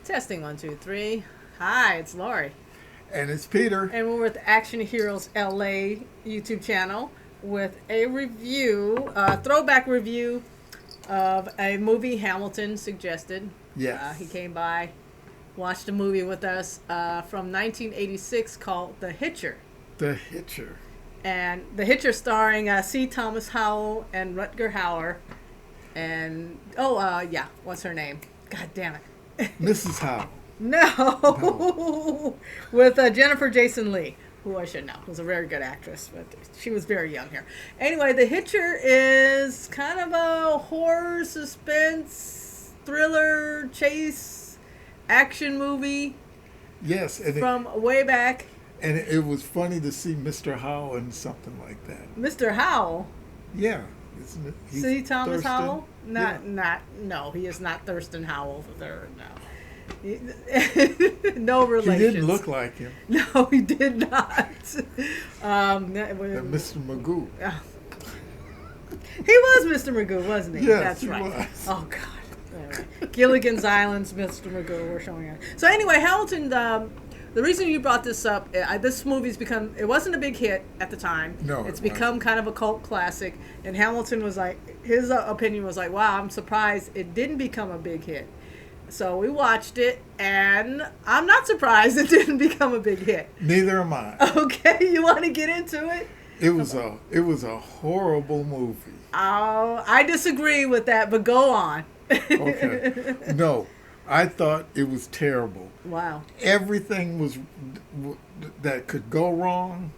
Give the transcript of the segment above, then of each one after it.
Testing 1, 2, 3. Hi, it's Laurie. And it's Peter. And we're with Action Heroes LA YouTube channel with a review, a throwback review of a movie Hamilton suggested. Yes. He came by, watched a movie with us from 1986 called The Hitcher. The Hitcher. And The Hitcher starring C. Thomas Howell and Rutger Hauer. And, what's her name? God damn it. Mrs. Howell. No. With Jennifer Jason Leigh, who I should know, was a very good actress, but she was very young here. Anyway, The Hitcher is kind of a horror, suspense, thriller, chase, action movie. Yes. And from way back. And it was funny to see Mr. Howell in something like that. Mr. Howell? Yeah. Isn't it? C. Thomas Thurston? Howell? No, he is not Thurston Howell. No. No relations. He didn't look like him. No, he did not. Mr. Magoo. He was Mr. Magoo, wasn't he? Yes, That's he right. was. Oh, God. Anyway, Gilligan's Island's Mr. Magoo, we're showing it. So anyway, Hamilton, the reason you brought this up, this movie's become, it wasn't a big hit at the time. No, it's become kind of a cult classic. And Hamilton was like, his opinion was like, wow, I'm surprised it didn't become a big hit. So we watched it, and I'm not surprised it didn't become a big hit. Neither am I. Okay, you want to get into it? It was a horrible movie. Oh, I disagree with that, but go on. Okay. No, I thought it was terrible. Wow. Everything that could go wrong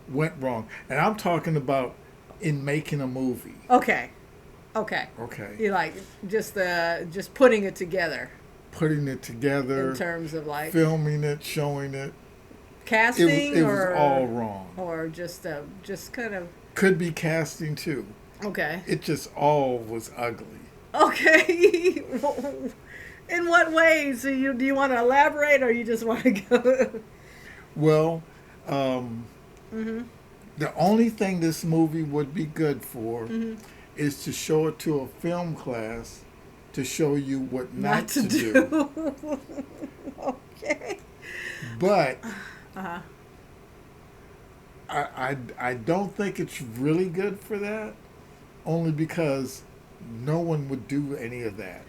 went wrong. And I'm talking about in making a movie. Okay. You like just putting it together. Putting it together. In terms of like filming it, showing it. Casting it was all wrong. Or just kind of. Could be casting too. Okay. It just all was ugly. Okay. In what ways? Do you want to elaborate, or you just want to go? Well, the only thing this movie would be good for is to show it to a film class to show you what not to do. Okay. But I don't think it's really good for that, only because no one would do any of that.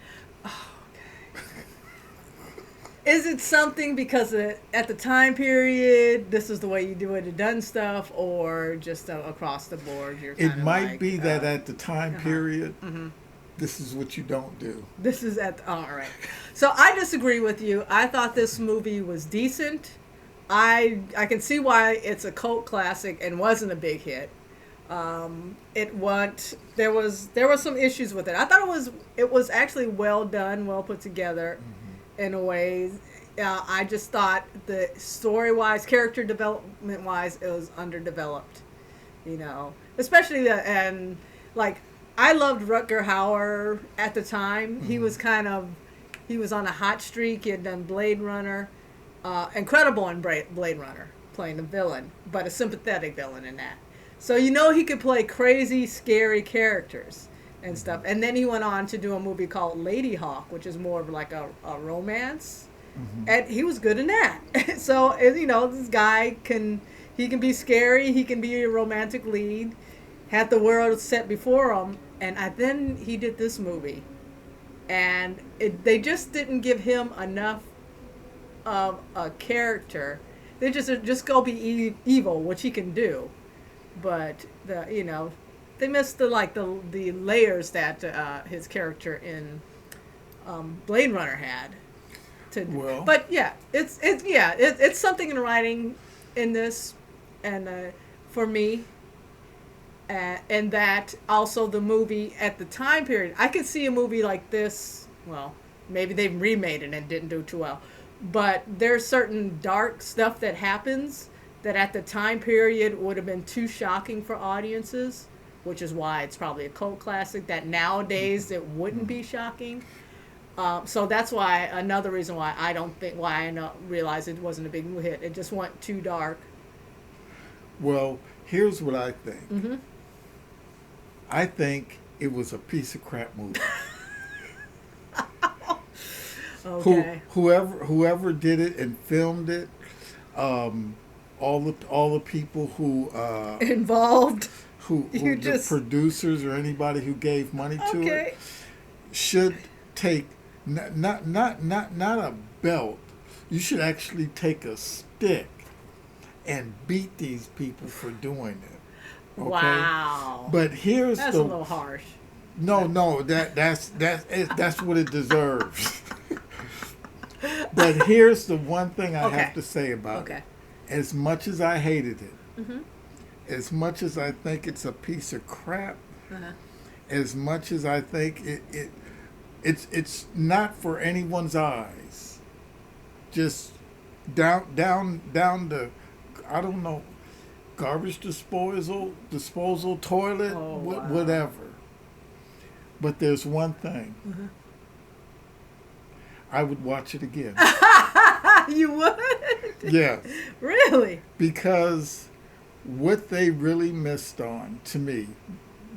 Is it something because at the time period, this is the way you do it, done stuff, or just across the board? It might be that at the time period, this is what you don't do. This is all right. So I disagree with you. I thought this movie was decent. I can see why it's a cult classic and wasn't a big hit. There were some issues with it. I thought it was actually well done, well put together. In a way, I just thought the story-wise, character development-wise, it was underdeveloped. Especially and like I loved Rutger Hauer at the time. He was he was on a hot streak. He had done Blade Runner, incredible in Blade Runner, playing a villain, but a sympathetic villain in that. So he could play crazy, scary characters and stuff. And then he went on to do a movie called Lady Hawk, which is more of like a romance. And he was good in that. So, this guy can be scary. He can be a romantic lead. Had the world set before him. And then he did this movie. And they just didn't give him enough of a character. They just go be evil, which he can do. But, they missed the layers that his character in Blade Runner had. But yeah, it's something in writing in this, and for me, and that also the movie at the time period. I could see a movie like this. Well, maybe they remade it and didn't do too well, but there's certain dark stuff that happens that at the time period would have been too shocking for audiences. Which is why it's probably a cult classic that nowadays it wouldn't be shocking. So that's why another reason why I realized it wasn't a big hit. It just went too dark. Well, here's what I think. I think it was a piece of crap movie. Okay. Whoever did it and filmed it, all the people Involved. who You the just producers or anybody who gave money to it okay. should take not a belt. You should actually take a stick and beat these people for doing it. Okay? Wow. But here's That's a little harsh. no, that's what it deserves. But here's the one thing I Okay. have to say about Okay. it. As much as I hated it, as much as I think it's a piece of crap, Uh-huh. as much as I think it's not for anyone's eyes. Just down the, I don't know, garbage disposal toilet, Oh, wow. whatever. But there's one thing. I would watch it again. You would? Yes. Really? Because what they really missed on, to me,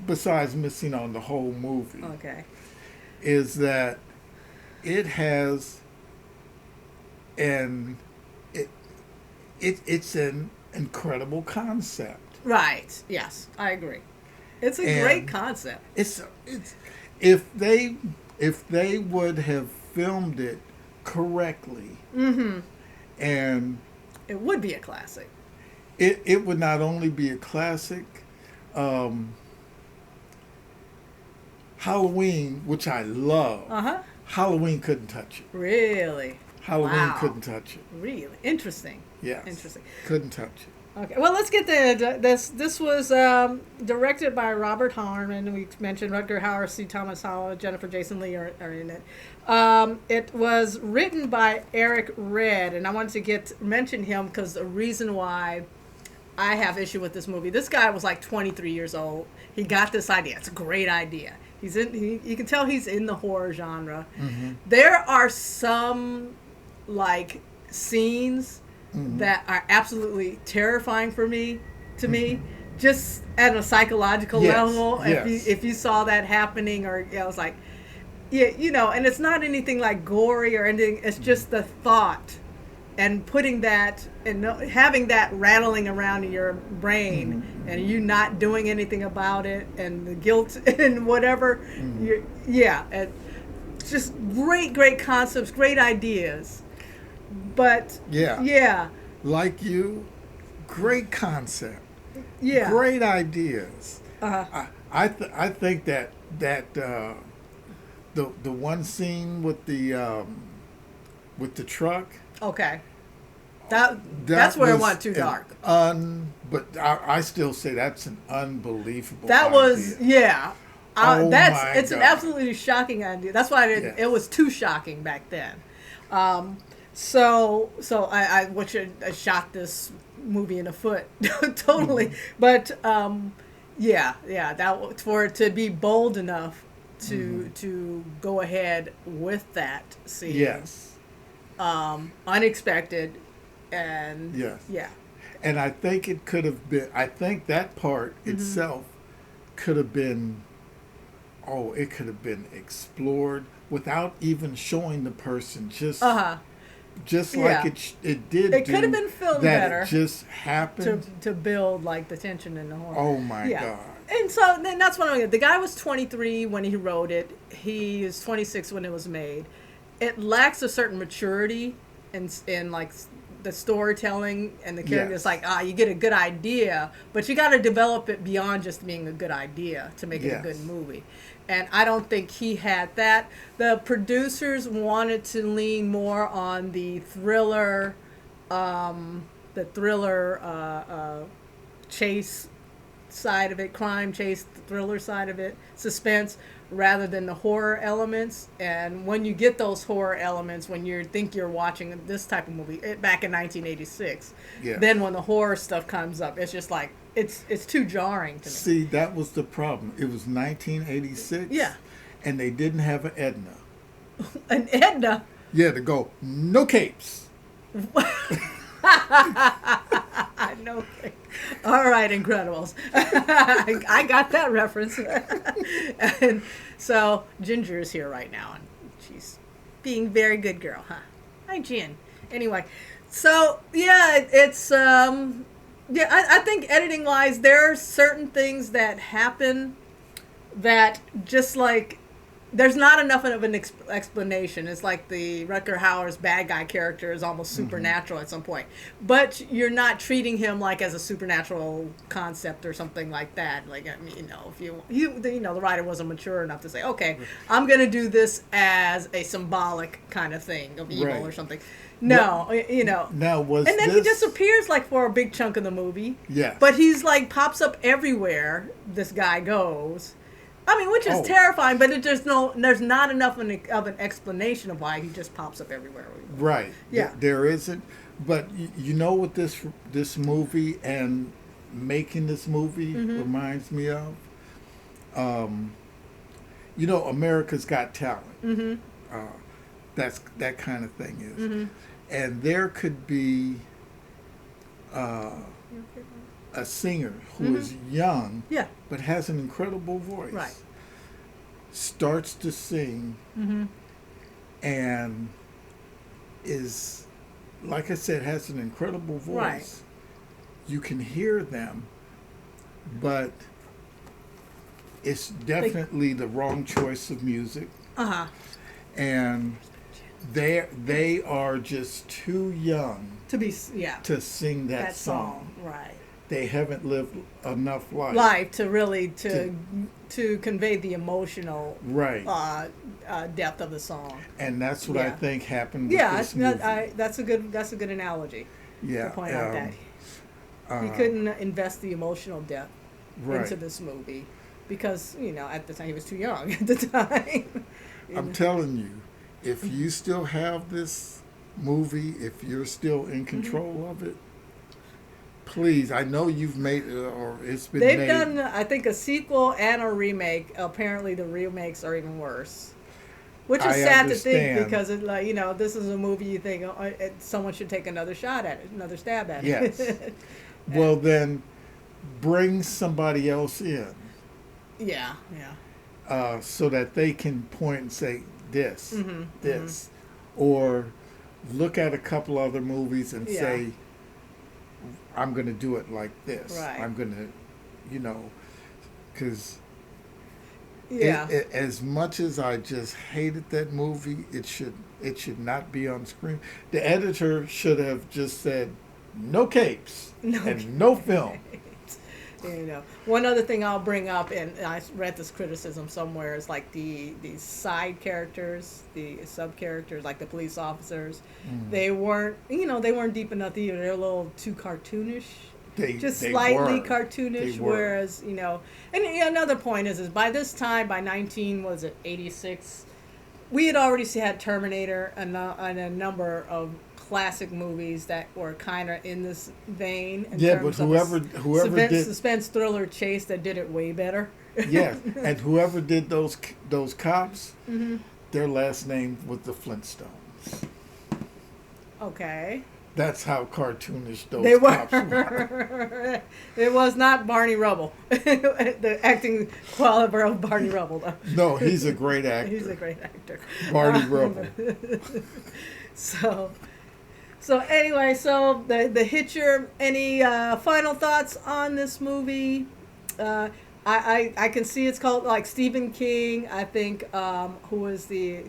besides missing on the whole movie, Okay. is that it has it's an incredible concept. Right. Yes, I agree. It's a And great concept. It's if they would have filmed it correctly, and It would be a classic. it would not only be a classic. Halloween, which I love, Uh-huh. Halloween couldn't touch it. Really? Halloween Wow. couldn't touch it. Really? Interesting. Yes. Interesting. Couldn't touch it. Okay. Well, let's get this was directed by Robert Harmon. We mentioned Rutger Hauer, C. Thomas Howell, Jennifer Jason Leigh are in it. It was written by Eric Red, and I wanted to mention him because the reason why I have issue with this movie. This guy was like 23 years old. He got this idea. It's a great idea. You can tell he's in the horror genre. There are some like scenes that are absolutely terrifying to me, just at a psychological Yes, level. yes. If you saw that happening, or I was like, yeah, and it's not anything like gory or anything. It's just the thought and putting that and having that rattling around in your brain and you not doing anything about it and the guilt and whatever. And just great concepts, great ideas. But yeah, like you, great concept, yeah, great ideas. Uh-huh. I think that the one scene with the truck. Okay. That's where it went too dark. But I still say that's an unbelievable That idea. was, yeah. It's God. an absolutely shocking idea. That's why it was too shocking back then. So I shot this movie in the foot totally. But that for it to be bold enough to go ahead with that scene. Yes. Unexpected. And yes. yeah. And I think it could have been. I think that part itself could have been. Oh, it could have been explored without even showing the person. Just like it did. It could have been filmed better. It just happened to build like the tension and the horror. Oh my God. And so then that's what I'm getting. The guy was 23 when he wrote it. He was 26 when it was made. It lacks a certain maturity in like the storytelling and the characters. Yes. Like you get a good idea, but you got to develop it beyond just being a good idea to make it a good movie. And I don't think he had that. The producers wanted to lean more on the thriller chase side of it, crime chase, thriller side of it, suspense, rather than the horror elements. And when you get those horror elements, when you think you're watching this type of movie back in 1986, then when the horror stuff comes up, it's just like it's too jarring to me. See, that was the problem. It was 1986. Yeah. And they didn't have an Edna. An Edna? Yeah, to go, no capes. No. All right, Incredibles. I got that reference. And so Ginger is here right now, and she's being very good girl, huh? Hi, Jen. Anyway, so yeah, yeah, I think editing wise, there are certain things that happen that just like there's not enough of an explanation. It's like the Rutger Hauer's bad guy character is almost supernatural at some point, but you're not treating him like as a supernatural concept or something like that. Like, I mean, if the writer wasn't mature enough to say, okay, I'm going to do this as a symbolic kind of thing of evil or something. No, Now was and then this, he disappears like for a big chunk of the movie. Yeah. But he's like pops up everywhere this guy goes. I mean, which is terrifying, but there's not enough of an explanation of why he just pops up everywhere. Right. Yeah. There isn't. But you know what this movie and making this movie reminds me of? America's Got Talent. That's that kind of thing is. And there could be a singer who is young, but has an incredible voice. Right. Starts to sing, and is, like I said, has an incredible voice. Right. You can hear them, but it's definitely the wrong choice of music. And they are just too young to sing that song. Right. They haven't lived enough life to really to convey the emotional depth of the song. And that's what I think happened with this movie. That's a good analogy. Yeah. To point out that he couldn't invest the emotional depth into this movie because at the time he was too young at the time. I'm telling you, if you still have this movie, if you're still in control of it, please, I know you've made it, or it's been made. They've done, I think, a sequel and a remake. Apparently, the remakes are even worse, which is sad to think because this is a movie you think someone should take another shot at it, another stab at it. Yes. Well, then bring somebody else in. Yeah. So that they can point and say this, or look at a couple other movies and say, I'm going to do it like this. Right. I'm going to, because as much as I just hated that movie, it should not be on screen. The editor should have just said, no capes and no film. One other thing I'll bring up, and I read this criticism somewhere, is like the side characters, the sub characters, like the police officers. They weren't deep enough either. They're a little too cartoonish, slightly cartoonish. Whereas and another point is by this time, by 1986, we had already had Terminator and a number of classic movies that were kind of in this vein. But whoever did suspense thriller chase that did it way better. Yes, and whoever did those cops, their last name was the Flintstones. Okay. That's how cartoonish those cops were. It was not Barney Rubble, the acting quality of Barney Rubble, though. No, he's a great actor. He's a great actor. Barney Rubble. So anyway, the Hitcher. Any final thoughts on this movie? I can see it's called like Stephen King. I think who was the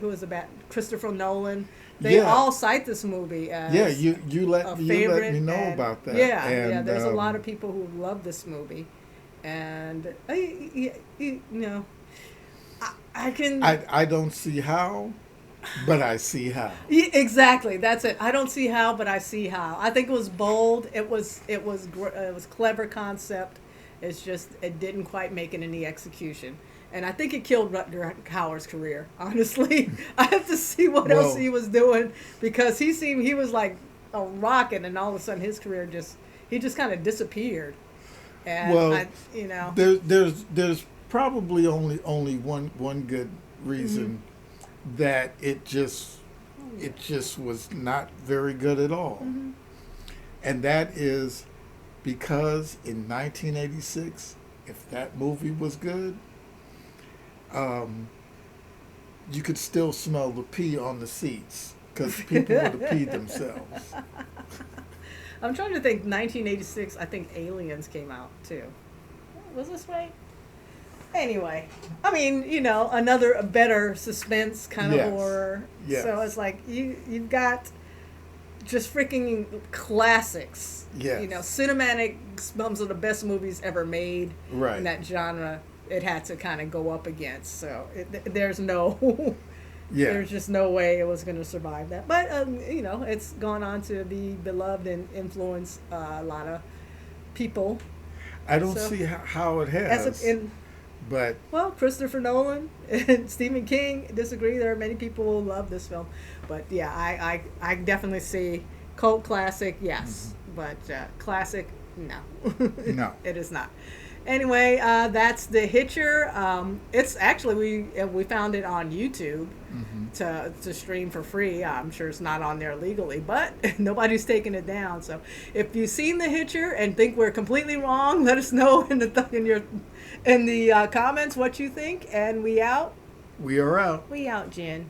Christopher Nolan. They all cite this movie as you let me know about that. Yeah, there's a lot of people who love this movie, and I can. I don't see how. But I see how. Exactly, that's it. I don't see how, but I see how. I think it was bold. It was clever concept. It's just it didn't quite make it in the execution, and I think it killed Rutger Hauer's career. Honestly, I have to see what else he was doing because he was like a rocket, and all of a sudden his career just kind of disappeared. And there's probably only one good reason. That it just was not very good at all. And that is because in 1986, if that movie was good, you could still smell the pee on the seats because people would have peed themselves. I'm trying to think. 1986. I think Aliens came out too. Was this right? Anyway, I mean, another better suspense kind of Yes. horror. Yes. So it's like you've got just freaking classics. Yes. Cinematic, some of the best movies ever made Right. in that genre. It had to kind of go up against. So there's no, Yeah. there's just no way it was going to survive that. But it's gone on to be beloved and influence a lot of people. I don't So, see how it has. But well, Christopher Nolan and Stephen King disagree. There are many people who love this film, but yeah, I definitely see cult classic, yes, but classic, no, no. it is not. Anyway, that's The Hitcher. It's actually we found it on YouTube to stream for free. I'm sure it's not on there legally, but nobody's taking it down. So if you've seen The Hitcher and think we're completely wrong, let us know in the comments what you think. And we out. We are out. We out, Jen.